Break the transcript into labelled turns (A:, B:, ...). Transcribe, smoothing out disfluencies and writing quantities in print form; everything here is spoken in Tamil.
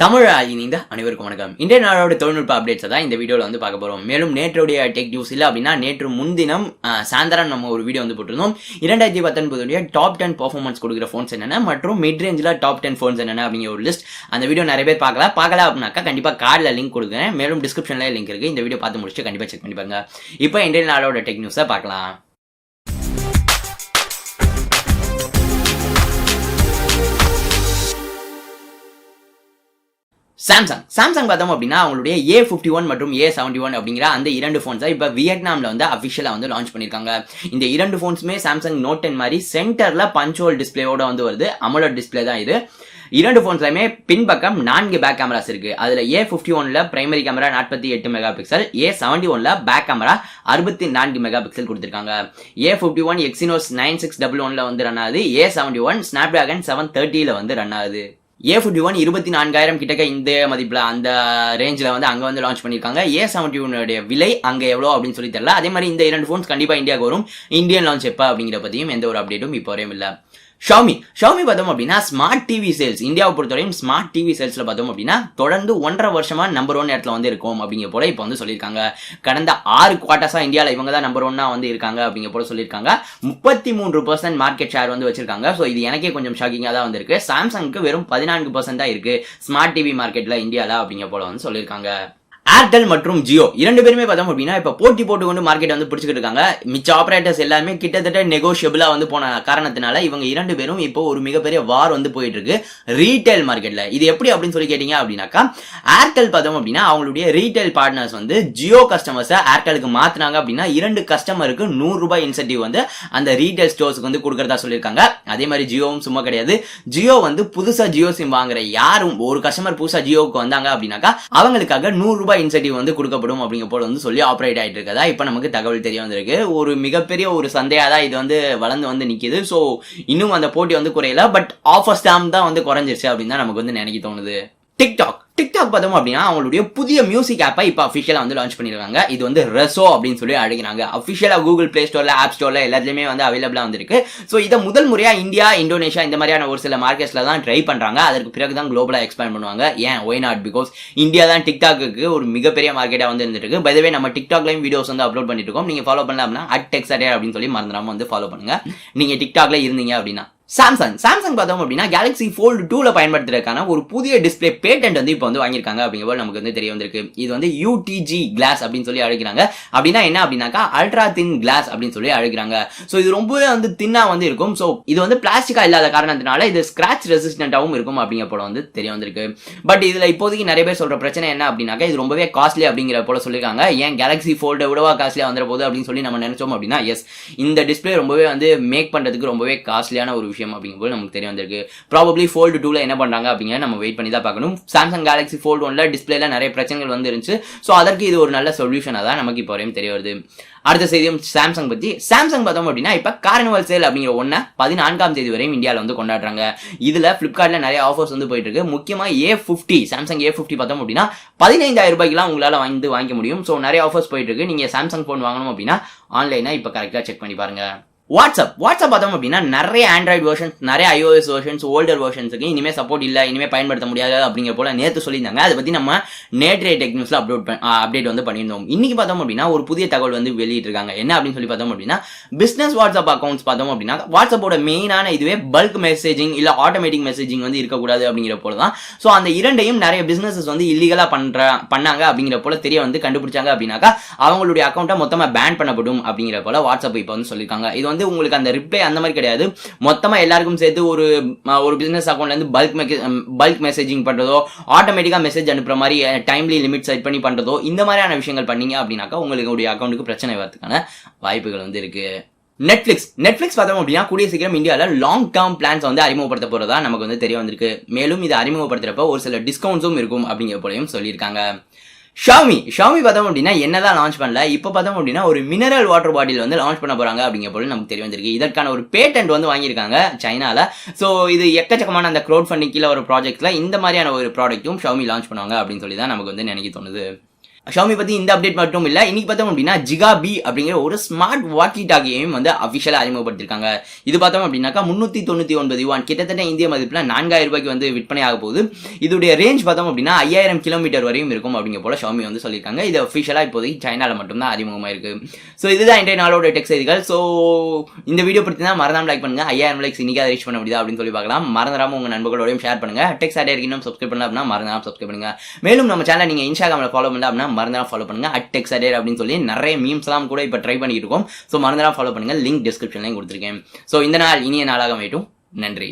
A: தமிழ் இணைந்த அனைவருக்கும் வணக்கம். இன்றைய நாளோட தொழில்நுட்ப அப்டேட்ஸ் தான் இந்த வீடியோவில் வந்து பார்க்க போகிறோம். மேலும் நேற்றுடைய டெக் நியூஸ் இல்லை அப்படின்னா நேற்று முன்தினம் சாயந்தரம் நம்ம ஒரு வீடியோ வந்து போட்டிருந்தோம். 2019 டாப் 10 பர்ஃபார்மன்ஸ் கொடுக்குற ஃபோன்ஸ் என்னென்ன மற்றும் மிட் ரேஞ்சில் டாப் 10 ஃபோன்ஸ் என்னென்ன அப்படிங்கிற ஒரு லிஸ்ட். அந்த வீடியோ நிறைய பேர் பார்க்கல அப்படின்னாக்கா கண்டிப்பாக கார்டில் லிங்க் கொடுக்குறேன். மேலும் டிஸ்கிரிப்ஷனில் லிங்க் இருக்குது. இந்த வீடியோ பார்த்து முடிச்சுட்டு கண்டிப்பாக செக் பண்ணி பாருங்க. இப்போ இன்றைய நாளோட டெக் நியூஸை பார்க்கலாம். சாம்சங் பார்த்தோம் அப்படின்னா அவங்களுடைய A51 மற்றும் A71 அப்படிங்கிற அந்த இரண்டு ஃபோன்ஸை இப்போ வியட்நாமில் வந்து அஃபிஷியலாக வந்து லான்ச் பண்ணியிருக்காங்க. இந்த இரண்டு ஃபோன்ஸுமே சாம்சங் நோட் 10 மாதிரி சென்டரில் பஞ்சுவல் டிஸ்பிளேயோட வந்து வருது. அமோலட் டிஸ்பிளே தான் இது. இரண்டு ஃபோன்ஸ்லையுமே பின்பக்கம் 4 பேக் கேமராஸ் இருக்கு. அதுல A51ல பிரைமரி கேமரா 48 மெகா பிக்சல், A71ல பேக் கேமரா 64 மெகா பிக்சல் கொடுத்திருக்காங்க. A51 Exynos 9611ல வந்து ரன் ஆகுது. A71 Snapdragon 730ல வந்து ரன் ஆகுது. A51 24,000 கிட்டக்க இந்த மதிப்புல அந்த ரேஞ்சில் வந்து அங்க வந்து லான்ச் பண்ணிருக்காங்க. A71 விலை அங்க எவ்வளோ அப்படின்னு சொல்லி தெரியல. அதே மாதிரி இந்த இரண்டு ஃபோன்ஸ் கண்டிப்பா இந்தியாவுக்கு வரும். இந்தியன் லான்ச் எப்ப அப்படிங்கிற பத்தியும் எந்த ஒரு அப்டேட்டும் இப்போ வரையும் இல்லை. Xiaomi பார்த்தோம் அப்படின்னா ஸ்மார்ட் டிவி சேல்ஸ் இந்தியாவை பொறுத்தவரையும் ஸ்மார்ட் டிவி சேல்ஸ்ல பார்த்தோம் அப்படின்னா தொடர்ந்து 1.5 வருஷமா நம்பர் 1 இடத்துல வந்து இருக்கும் அப்படிங்கிற போல இப்போ வந்து சொல்லியிருக்காங்க. கடந்த 6 குவார்ட்டர்ஸா இந்தியாவில் இவங்க தான் நம்பர் 1 வந்து இருக்காங்க அப்படிங்கிற போல சொல்லியிருக்காங்க. 33% மார்க்கெட் ஷேர் வந்து வச்சிருக்காங்க. ஸோ இது எனக்கே கொஞ்சம் ஷாக்கிங்கா தான் வந்திருக்கு. சாம்சங்க்கு வெறும் 14% தான் இருக்கு ஸ்மார்ட் டிவி மார்க்கெட்ல இந்தியாவில் அப்படிங்கிற போல வந்து சொல்லியிருக்காங்க. ஏர்டெல் மற்றும் ஜியோ இரண்டு பேருமே பார்த்தோம் அப்படின்னா இப்ப போட்டி போட்டு மார்க்கெட் வந்து பிடிச்சிட்டு இருக்காங்க. மிச்ச ஆபரேட்டர்ஸ் எல்லாமே கிட்டத்தட்ட நெகோஷியபிளா வந்து போன காரணத்தினால இவங்க இரண்டு பேரும் இப்போ ஒரு மிகப்பெரிய வார் வந்து போயிட்டு இருக்கு ரீட்டைல் மார்க்கெட்ல. இது எப்படி அப்படின்னு சொல்லி கேட்டீங்க அப்படின்னாக்கா ஏர்டெல் பார்த்தோம் அப்படின்னா அவங்களுடைய ரீட்டைல் பார்ட்னர்ஸ் வந்து ஜியோ கஸ்டமர்ஸை ஏர்டெலுக்கு மாத்தினாங்க அப்படின்னா 2 கஸ்டமருக்கு ₹100 இன்சென்டிவ் வந்து அந்த ரீட்டைல் ஸ்டோர்ஸ்க்கு வந்து கொடுக்கறதா சொல்லியிருக்காங்க. அதே மாதிரி ஜியோவும் சும்மா கிடையாது. ஜியோ வந்து புதுசா ஜியோ சிம் வாங்குற யாரும் ஒரு கஸ்டமர் புதுசா ஜியோவுக்கு வந்தாங்க அப்படின்னாக்கா அவங்களுக்காக ₹100 இன்சென்டிவ் வந்து கொடுக்கப்படும் அப்படிங்க போல வந்து சொல்லி ஆப்ரேட் ஆயிட்டு இருக்கதா இப்ப நமக்கு தகவல் தெரிய வந்திருக்கு. ஒரு மிகப்பெரிய ஒரு சந்தையா தான் இது வந்து வளர்ந்து வந்து நிக்குது. சோ இன்னும் அந்த போட்டி வந்து குறையல. பட் ஆஃபர் ஸ்டாம் தான் வந்து குறைஞ்சிருச்சு அப்படின்னு தான் நமக்கு வந்து நினைக்க தோணுது. டிக்டாக் பார்த்தோம் அப்படின்னா அவங்களுடைய புதிய மியூசிக் ஆப்பை இப்போ அஃபிஷியலா வந்து லான்ச் பண்ணிருக்காங்க. இது வந்து ரெசோ அப்படின்னு சொல்லி அழைக்கிறாங்க. அஃபிஷியலா கூகுள் பிளே ஸ்டோர்ல ஆப் ஸ்டோர்ல எல்லாத்துலயுமே வந்து அவைலபிளா வந்திருக்கு. ஸோ இதை முதல் முறையா இந்தியா, இந்தோனேஷியா இந்த மாதிரியான ஒரு சில மார்க்கெட்ஸ்ல தான் ட்ரை பண்றாங்க. அதற்கு பிறகு தான் குளோபலா எக்ஸ்பேண்ட் பண்ணுவாங்க. ஏன் ஒய் நாட்? பிகாஸ் இந்தியா தான் டிக்டாக்கு ஒரு மிகப்பெரிய மார்க்கெட்டா வந்து இருந்துட்டு இருக்கு. பை த வே நம்ம டிக்டாக்லயும் வீடியோஸ் வந்து அப்லோட் பண்ணிட்டு இருக்கோம். நீங்க ஃபாலோ பண்ணலாம் அப்படின்னா @Satire அப்படின்னு சொல்லி மறந்துடாம வந்து ஃபாலோ பண்ணுங்க நீங்க டிக்டாக்ல இருந்தீங்க அப்படின்னா. சாம்சங் பார்த்தோம் அப்படின்னா Galaxy Fold 2ல பயன்படுத்துறதுக்கான ஒரு புதிய டிஸ்பிளே பேட்டன்ட் வந்து இப்போ வந்து வாங்கியிருக்காங்க அப்படிங்கிற நமக்கு வந்து தெரிய வந்திருக்கு. இது வந்து UTG கிளாஸ் அப்படின்னு சொல்லி அழைக்கிறாங்க. அப்படின்னா என்ன அப்படின்னாக்கா அல்ட்ரா தின் கிளாஸ் அப்படின்னு சொல்லி அழைக்கிறாங்க. ஸோ இது ரொம்பவே வந்து தின்னா வந்து இருக்கும். ஸோ இது வந்து பிளாஸ்டிக்கா இல்லாத காரணத்தினால இது ஸ்கிராச் ரெசிஸ்டன்டாகவும் இருக்கும் அப்படிங்கிற போல வந்து தெரிய வந்திருக்கு. பட் இதுல இப்போதைக்கு நிறைய பேர் சொல்ற பிரச்சனை என்ன அப்படின்னாக்கா இது ரொம்பவே காஸ்ட்லி அப்படிங்கிற போல சொல்லியிருக்காங்க. ஏன் Galaxy Fold விடவா காஸ்ட்லியா வந்துட போகுது அப்படின்னு சொல்லி நம்ம நினைச்சோம் அப்படின்னா எஸ், இந்த டிஸ்பிளே ரொம்பவே வந்து மேக் பண்றதுக்கு ரொம்பவே காஸ்ட்லியான ஒரு விஷயம் அப்படிங்கும்போது நமக்கு தெரிய வந்திருக்கு. ப்ராபப்ளி Fold 2ல என்ன பண்றாங்க அப்படிங்கிற நம்ம வெயிட் பண்ணி தான் பார்க்கணும். சாம்சங் Galaxy Fold 1ல டிஸ்பிளேல நிறைய பிரச்சனைகள் வந்து இருந்துச்சு. ஸோ அதற்கு இது ஒரு நல்ல சொல்யூஷனா தான் நமக்கு இப்போ வரையும் தெரிய வருது. அடுத்த செய்தியும் சாம்சங் பத்தி. சாம்சங் பார்த்தோம் அப்படின்னா இப்ப கார்னிவல் சேல் அப்படிங்கிற 14ஆம் தேதி வரையும் இந்தியாவில் வந்து கொண்டாடுறாங்க. இதுல பிளிப்கார்ட்ல நிறைய ஆஃபர்ஸ் வந்து போயிட்டு இருக்கு. முக்கியமா சாம்சங் A50 பார்த்தோம் அப்படின்னா ₹15,000 உங்களால வாங்கிக்க முடியும். ஸோ நிறைய ஆஃபர்ஸ் போயிட்டு இருக்கு. நீங்க சாம்சங் போன் வாங்கணும் அப்படின்னா ஆன்லைனா இப்ப கரெக்டா செக் பண்ணி பாருங்க. வாட்ஸ்அப் பார்த்தோம் அப்படின்னா நிறைய ஆண்ட்ராய்டு வெர்ஷன்ஸ், நிறைய iOS வெர்ஷன்ஸ், ஓல்டர் வெர்ஷன்ஸுக்கு இனிமே சப்போர்ட் இல்லை, இனிமே பயன்படுத்த முடியாது அப்படிங்கிற போல நேற்று சொல்லியிருந்தாங்க. அதை பத்தி நம்ம நேற்றைய டெக் நியூஸ்ல அப்டேட் வந்து பண்ணியிருந்தோம். இன்னைக்கு பார்த்தோம் அப்படின்னா ஒரு புதிய தகவல் வந்து வெளியிட்டு இருக்காங்க. என்ன அப்படின்னு சொல்லி பார்த்தோம் அப்படின்னா பிசினஸ் வாட்ஸ்அப் அக்கௌண்ட்ஸ் பார்த்தோம் அப்படின்னா வாட்ஸ்அப்போட மெயினான இதுவே பல்க் மெசேஜிங் இல்ல ஆட்டோமேட்டிக் மெசேஜிங் வந்து இருக்கக்கூடாது அப்படிங்கிற போல தான். ஸோ அந்த இரண்டையும் நிறைய பிசினஸஸ் வந்து இல்லீகலா பண்ணாங்க அப்படிங்கிற போல தெரிய வந்து கண்டுபிடிச்சாங்க அப்படின்னாக்கா அவங்களுடைய அக்கௌண்ட்டை மொத்தமா பேன் பண்ணப்படும் அப்படிங்கிற போல வாட்ஸ்அப் இப்போ வந்து சொல்லியிருக்காங்க. இது வந்து உங்களுக்கு அந்த ரிப்ளை அந்த மாதிரி கிடையாது. மொத்தமா எல்லாருக்கும் சேர்த்து ஒரு பிசினஸ் அக்கௌண்ட்ல இருந்து பல்க் மெசேஜிங் பண்றதோ, ஆட்டோமேட்டிக்கா மெசேஜ் அனுப்புற மாதிரி டைம்லி லிமிட் செட் பண்ணி பண்றதோ, இந்த மாதிரியான விஷயங்கள் பண்ணீங்க அப்படின்னாக்கா உங்களுக்கு அக்கௌண்ட்டுக்கு பிரச்சனை வரதுக்கான வாய்ப்புகள் வந்து இருக்கு. நெட்ஃபிளிக்ஸ் பார்த்தோம் அப்படின்னா கூடிய சீக்கிரம் இந்தியாவில் லாங் டேர்ம் பிளான்ஸ் வந்து அறிமுகப்படுத்த போறதா நமக்கு வந்து தெரிய வந்திருக்கு. மேலும் இதை அறிமுகப்படுத்துறப்ப ஒரு சில டிஸ்கவுண்ட்ஸும் இருக்கும் அப்படிங்கிற போலையும் சொல்லியிருக்காங்க. Xiaomi பார்த்தோம் அப்படின்னா என்னதான் லான்ச் பண்ணல. இப்போ பார்த்தோம் அப்படின்னா ஒரு மினரல் வாட்டர் பாட்டில் வந்து லான்ச் பண்ண போறாங்க அப்படிங்கிற போல நமக்கு தெரிய வந்திருக்கு. இதற்கான ஒரு பேட்டன்ட் வந்து வாங்கியிருக்காங்க சைனால. ஸோ இது எக்கச்சக்கமான அந்த க்ரௌட் ஃபண்டிங் கீழே ஒரு ப்ராஜெக்ட்ல இந்த மாதிரியான ஒரு ப்ராடக்ட்டும் Xiaomi லான்ச் பண்ணுவாங்க அப்படின்னு சொல்லி தான் நமக்கு வந்து நினைக்க தோணுது. Xiaomi பத்தி இந்த அப்டேட் மட்டும் இல்ல, இன்னைக்கு பார்த்தோம் அப்படின்னா ஜிகா பி அப்படிங்கிற ஒரு ஸ்மார்ட் வாக்கி டாக்கியையும் வந்து அபிஷியலா அறிமுகப்படுத்திருக்காங்க. இது பார்த்தோம் அப்படின்னாக்கா 399 யுவான், கிட்டத்தட்ட இந்திய மதிப்புல 4000 ரூபாய்க்கு வந்து விற்பனை ஆக போகுது. இதோடைய ரேஞ்ச் பார்த்தோம் அப்படின்னா 5000 கிலோமீட்டர் வரையும் இருக்கும் அப்படிங்க போல Xiaomi வந்து சொல்லியிருக்காங்க. இது அபிஷியலா இப்போதைக்கு சைனால மட்டும்தான் அறிமுகமா இருக்கு. ஸோ இதுதான் இன்றைய நாளோட டெக் செய்திகள். ஸோ இந்த வீடியோ பத்தி தான் மறந்தாம லைக் பண்ணுங்க. 5000 லைக்ஸ் இன்னைக்கு ரீச் பண்ண முடியுதா அப்படின்னு சொல்லி பார்க்கலாம். மறந்துடாம உங்க நண்பர்களோடையும் ஷேர் பண்ணுங்க. டெக் சாட்டர் இன்னும் சப்ஸ்கிரைப் பண்ணல அப்படின்னா மறந்துடாம சப்ஸ்கிரைப் பண்ணுங்க. மேலும் நம்ம சேனல் நீங்க இன்ஸ்டாகிராம்ல ஃபாலோ பண்ணல அப்படின்னா மறந்துடாம ஃபாலோ பண்ணுங்க. @techsadare அப்படின்னு சொல்லி நிறைய மீம்ஸ் எல்லாம் கூட இப்ப ட்ரை பண்ணிட்டு இருக்கோம். ஸோ மறந்துடாம ஃபாலோ பண்ணுங்க. லிங்க் டிஸ்கிரிப்ஷன்லையும் கொடுத்துருக்கேன். ஸோ இந்த நாள் இனிய நாளாக அமையட்டும். நன்றி.